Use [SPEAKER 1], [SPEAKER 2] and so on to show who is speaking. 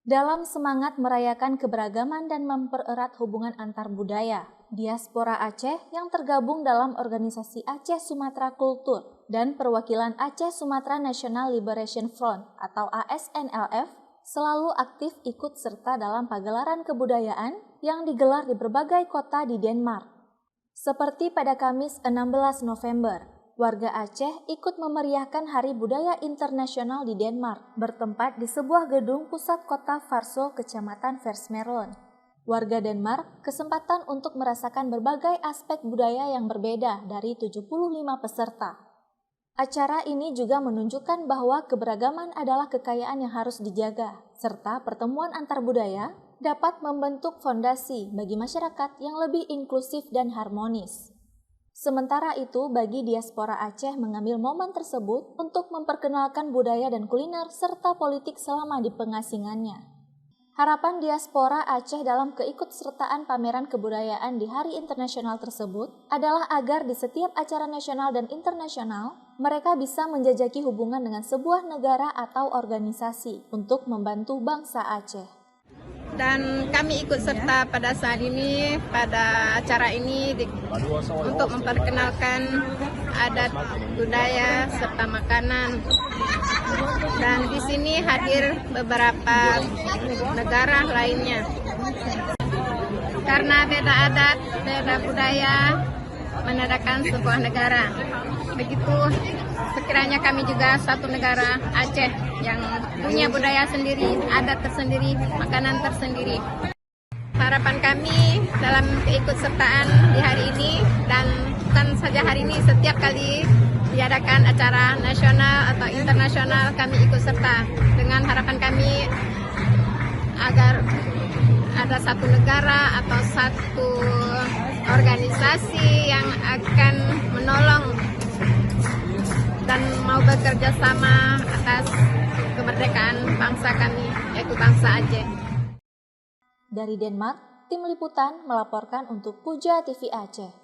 [SPEAKER 1] Dalam semangat merayakan keberagaman dan mempererat hubungan antar budaya, Diaspora Aceh yang tergabung dalam organisasi Aceh Sumatra Kultur dan perwakilan Aceh Sumatra National Liberation Front atau ASNLF selalu aktif ikut serta dalam pagelaran kebudayaan yang digelar di berbagai kota di Denmark. Seperti pada Kamis 16 November, warga Aceh ikut memeriahkan Hari Budaya Internasional di Denmark, bertempat di sebuah gedung pusat kota Varså, Kecamatan Versmerlon. Warga Denmark kesempatan untuk merasakan berbagai aspek budaya yang berbeda dari 75 peserta. Acara ini juga menunjukkan bahwa keberagaman adalah kekayaan yang harus dijaga, serta pertemuan antar budaya dapat membentuk fondasi bagi masyarakat yang lebih inklusif dan harmonis. Sementara itu, bagi diaspora Aceh mengambil momen tersebut untuk memperkenalkan budaya dan kuliner serta politik selama di pengasingannya. Harapan diaspora Aceh dalam keikutsertaan pameran kebudayaan di Hari Internasional tersebut adalah agar di setiap acara nasional dan internasional, mereka bisa menjajaki hubungan dengan sebuah negara atau organisasi untuk membantu bangsa Aceh.
[SPEAKER 2] Dan kami ikut serta pada saat ini, pada acara ini untuk memperkenalkan adat, budaya, serta makanan. Dan di sini hadir beberapa negara lainnya. Karena beda adat, beda budaya, menandakan sebuah negara. Begitu sekiranya kami juga satu negara, Aceh, yang punya budaya sendiri, adat tersendiri, makanan tersendiri. Harapan kami dalam keikutsertaan di hari ini, dan bukan saja hari ini, setiap kali diadakan acara nasional atau internasional, kami ikut serta dengan harapan kami agar ada satu negara atau satu organisasi yang akan menolong dan mau bekerja sama atas kemerdekaan bangsa kami, yaitu bangsa Aceh.
[SPEAKER 1] Dari Denmark, tim liputan melaporkan untuk Puja TV Aceh.